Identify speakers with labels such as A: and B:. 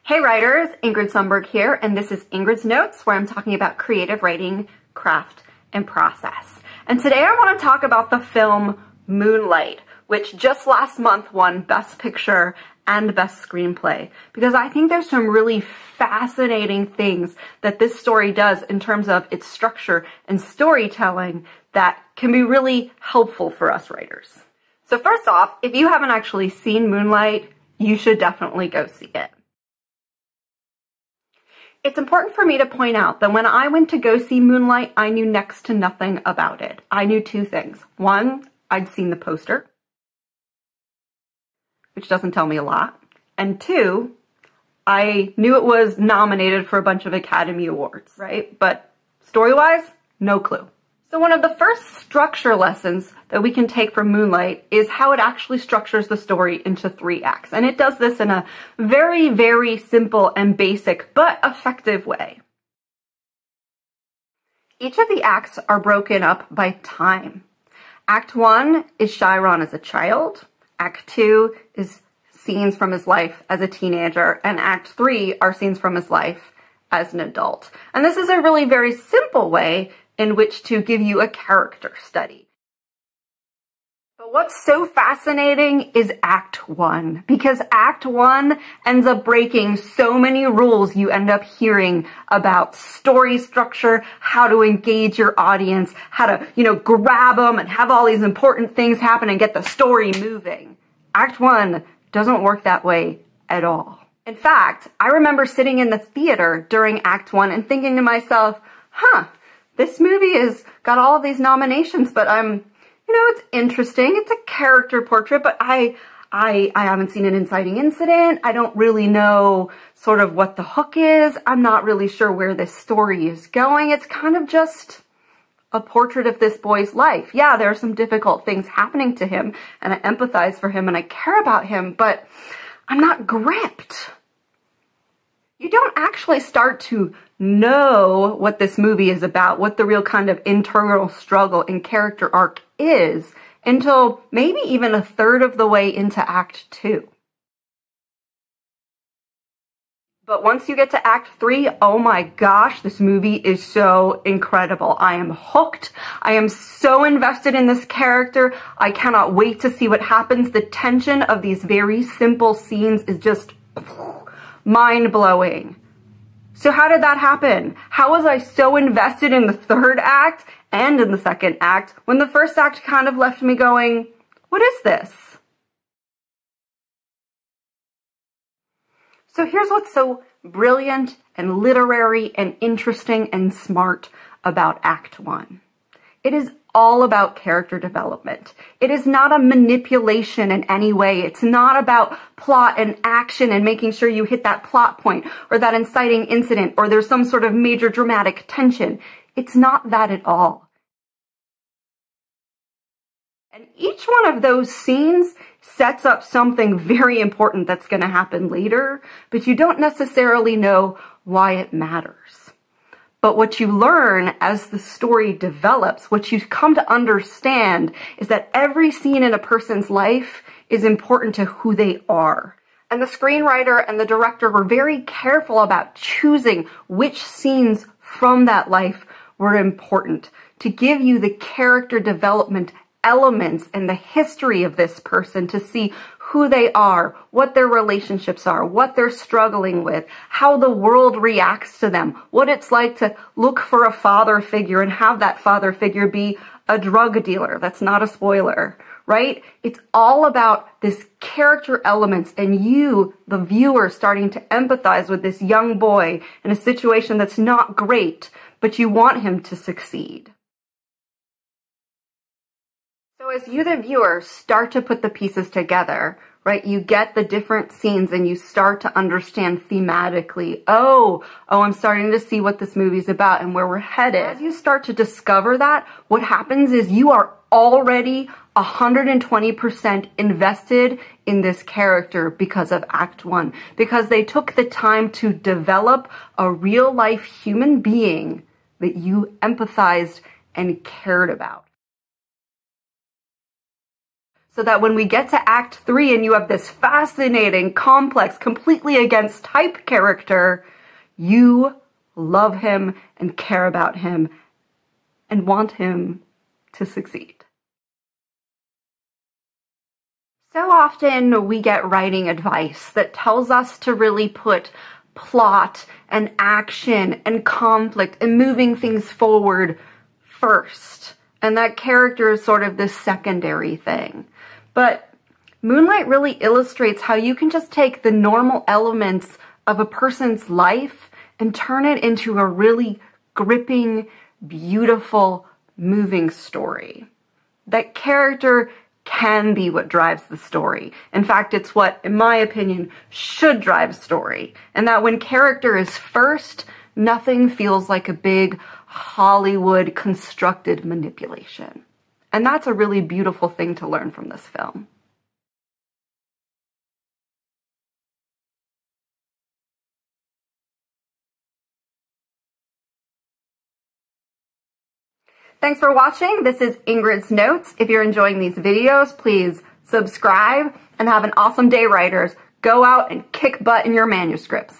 A: Hey writers, Ingrid Sundberg here, and this is Ingrid's Notes, where I'm talking about creative writing, craft, and process. And today I want to talk about the film Moonlight, which just last month won Best Picture and Best Screenplay, because I think there's some really fascinating things that this story does in terms of its structure and storytelling that can be really helpful for us writers. So first off, if you haven't actually seen Moonlight, you should definitely go see it. It's important for me to point out that when I went to go see Moonlight, I knew next to nothing about it. I knew two things. One, I'd seen the poster, which doesn't tell me a lot. And two, I knew it was nominated for a bunch of Academy Awards, right? But story-wise, no clue. So one of the first structure lessons that we can take from Moonlight is how it actually structures the story into 3 acts. And it does this in a very, very simple and basic, but effective way. Each of the acts are broken up by time. Act 1 is Chiron as a child. Act 2 is scenes from his life as a teenager. And Act 3 are scenes from his life as an adult. And this is a really very simple way in which to give you a character study. But what's so fascinating is Act 1, because Act 1 ends up breaking so many rules you end up hearing about story structure, how to engage your audience, how to, grab them and have all these important things happen and get the story moving. Act 1 doesn't work that way at all. In fact, I remember sitting in the theater during Act 1 and thinking to myself, this movie has got all of these nominations, but it's interesting. It's a character portrait, but I haven't seen an inciting incident. I don't really know sort of what the hook is. I'm not really sure where this story is going. It's kind of just a portrait of this boy's life. Yeah, there are some difficult things happening to him, and I empathize for him, and I care about him, but I'm not gripped. You don't actually start to know what this movie is about, what the real kind of internal struggle and character arc is, until maybe even a third of the way into Act 2. But once you get to Act 3, oh my gosh, this movie is so incredible. I am hooked. I am so invested in this character. I cannot wait to see what happens. The tension of these very simple scenes is just mind-blowing. So how did that happen? How was I so invested in the third act and in the second act when the first act kind of left me going, what is this? So here's what's so brilliant and literary and interesting and smart about Act 1. It is all about character development. It is not a manipulation in any way. It's not about plot and action and making sure you hit that plot point or that inciting incident or there's some sort of major dramatic tension. It's not that at all. And each one of those scenes sets up something very important that's going to happen later, but you don't necessarily know why it matters. But what you learn as the story develops, what you come to understand, is that every scene in a person's life is important to who they are. And the screenwriter and the director were very careful about choosing which scenes from that life were important to give you the character development elements and the history of this person to see who they are, what their relationships are, what they're struggling with, how the world reacts to them, what it's like to look for a father figure and have that father figure be a drug dealer. That's not a spoiler, right? It's all about this character elements and you, the viewer, starting to empathize with this young boy in a situation that's not great, but you want him to succeed. So as you, the viewer, start to put the pieces together, right, you get the different scenes and you start to understand thematically, oh, I'm starting to see what this movie's about and where we're headed. As you start to discover that, what happens is you are already 120% invested in this character because of Act 1, because they took the time to develop a real-life human being that you empathized and cared about. So that when we get to Act 3 and you have this fascinating, complex, completely against type character, you love him and care about him and want him to succeed. So often we get writing advice that tells us to really put plot and action and conflict and moving things forward first. And that character is sort of this secondary thing. But Moonlight really illustrates how you can just take the normal elements of a person's life and turn it into a really gripping, beautiful, moving story. That character can be what drives the story. In fact, it's what, in my opinion, should drive story. And that when character is first, nothing feels like a big Hollywood constructed manipulation. And that's a really beautiful thing to learn from this film. Thanks for watching. This is Ingrid's Notes. If you're enjoying these videos, please subscribe and have an awesome day, writers. Go out and kick butt in your manuscripts.